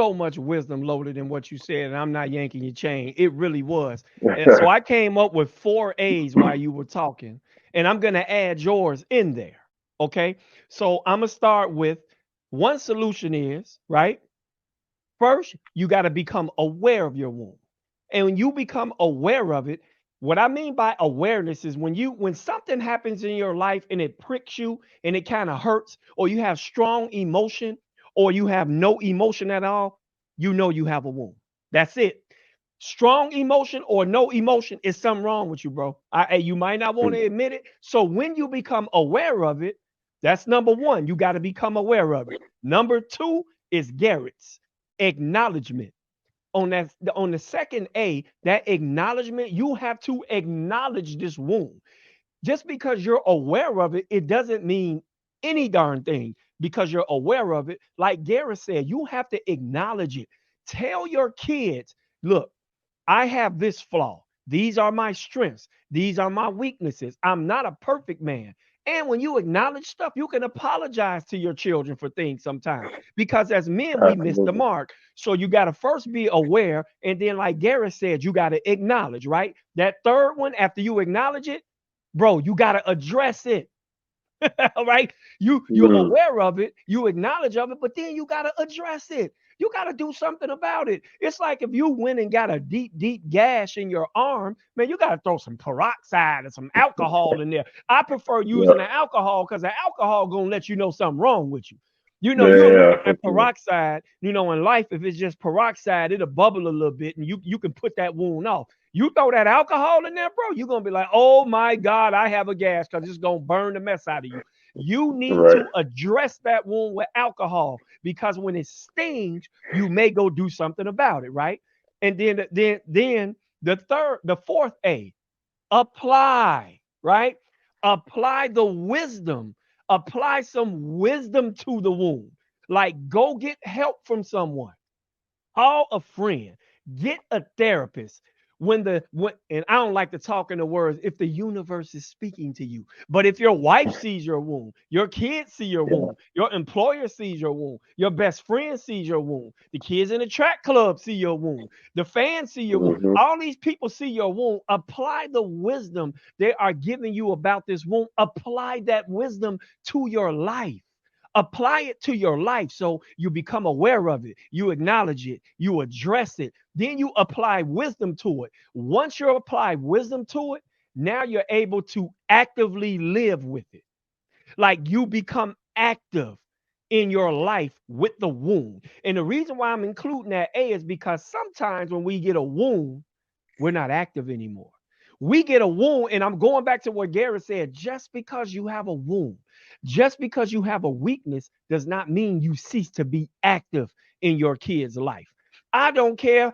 so much wisdom loaded in what you said, and I'm not yanking your chain. It really was. And so I came up with 4 A's while you were talking, and I'm going to add yours in there. Okay. So I'm going to start with one solution is, right? First, you got to become aware of your womb. And when you become aware of it, what I mean by awareness is when something happens in your life and it pricks you and it kind of hurts, or you have strong emotion, or you have no emotion at all, you know you have a womb. That's it. Strong emotion or no emotion is something wrong with you, bro. You might not want to admit it. So when you become aware of it, that's number one. You got to become aware of it. Number two is Garrett's acknowledgement. On the second A, that acknowledgement, you have to acknowledge this wound. Just because you're aware of it, it doesn't mean any darn thing because you're aware of it. Like Garrett said, you have to acknowledge it. Tell your kids, look, I have this flaw. These are my strengths. These are my weaknesses. I'm not a perfect man. And when you acknowledge stuff, you can apologize to your children for things sometimes because as men, we miss the Absolutely. mark. So you got to first be aware. And then, like Garrett said, you got to acknowledge, right? That third one, after you acknowledge it, bro, you got to address it. All right. You're Mm, aware of it, you acknowledge of it, but then you gotta address it. You gotta do something about it. It's like if you went and got a deep, deep gash in your arm, man, you gotta throw some peroxide and some alcohol in there. I prefer using yeah. the alcohol because the alcohol gonna let you know something wrong with you. You'll look Yeah, at for that sure. peroxide, in life, if it's just peroxide, it'll bubble a little bit and you can put that wound off. You throw that alcohol in there, bro, you're gonna be like, oh my God, I have a gas because it's gonna burn the mess out of you. You need Right. to address that wound with alcohol because when it stings, you may go do something about it, right? And then the fourth A, apply, right? Apply the wisdom. Apply some wisdom to the wound. Like go get help from someone. Call a friend, get a therapist. And I don't like to talk in the words if the universe is speaking to you. But if your wife sees your wound, your kids see your Yeah. wound, your employer sees your wound, your best friend sees your wound, the kids in the track club see your wound, the fans see your wound. Hmm. All these people see your wound. Apply the wisdom they are giving you about this wound. Apply that wisdom to your life. Apply it to your life so you become aware of it, you acknowledge it, you address it, then you apply wisdom to it. Once you apply wisdom to it, now you're able to actively live with it. Like you become active in your life with the wound. And the reason why I'm including that A is because sometimes when we get a wound, we're not active anymore. We get a wound, and I'm going back to what Garrett said, just because you have a wound, just because you have a weakness does not mean you cease to be active in your kid's life. I don't care.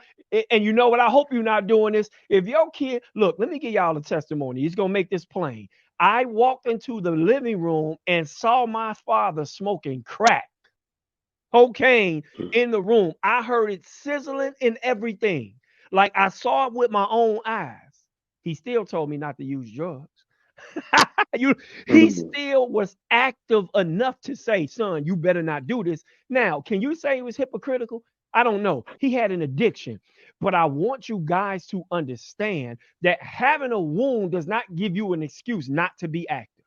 And you know what? I hope you're not doing this. If your kid, look, let me give y'all a testimony. He's going to make this plain. I walked into the living room and saw my father smoking crack, cocaine in the room. I heard it sizzling and everything. Like I saw it with my own eyes. He still told me not to use drugs. you, he Mm. still was active enough to say, son, you better not do this. Now, can you say he was hypocritical? I don't know. He had an addiction. But I want you guys to understand that having a wound does not give you an excuse not to be active.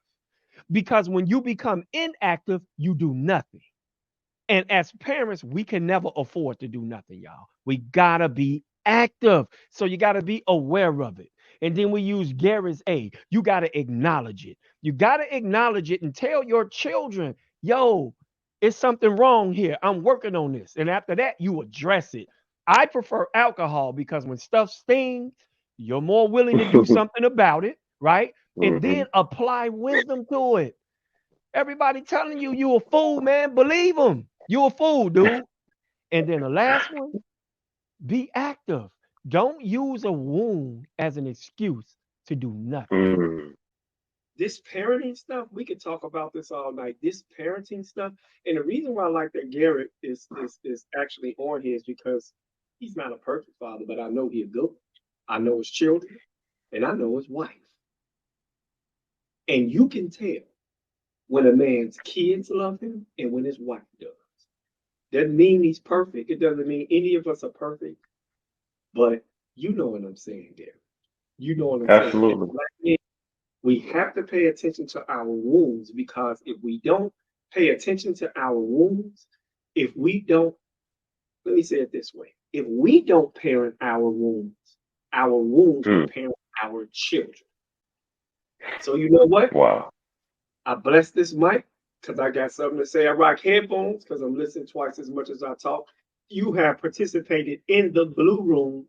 Because when you become inactive, you do nothing. And as parents, we can never afford to do nothing, y'all. We gotta be active. So you gotta be aware of it. And then we use Gary's A. You gotta acknowledge it. You gotta acknowledge it and tell your children, yo, it's something wrong here. I'm working on this. And after that, you address it. I prefer alcohol because when stuff stings, you're more willing to do something about it, right? And Hmm. then apply wisdom to it. Everybody telling you you a fool, man. Believe them. You a fool, dude. And then the last one, be active. Don't use a wound as an excuse to do nothing. Mm. This parenting stuff, we could talk about this all night. This parenting stuff, and the reason why I like that Garrett is actually on here is because he's not a perfect father, but I know he's good. I know his children, and I know his wife, and you can tell when a man's kids love him and when his wife does. Doesn't mean he's perfect. It doesn't mean any of us are perfect. But you know what I'm saying, Gary. You know what I'm saying. And Absolutely. black men, we have to pay attention to our wounds, because if we don't pay attention to our wounds, if we don't, let me say it this way, if we don't parent our wounds will Mm. parent our children. So you know what? Wow. I bless this mic because I got something to say. I rock headphones because I'm listening twice as much as I talk. You have participated in the Blue Room.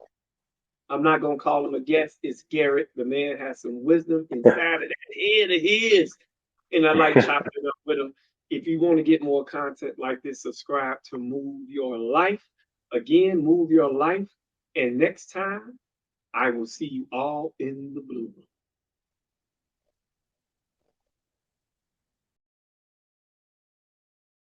I'm not going to call him a guest. It's Garrett. The man has some wisdom inside of that head of his. And I like chopping it up with him. If you want to get more content like this, subscribe to Move Your Life. Again, move your life. And next time, I will see you all in the Blue Room.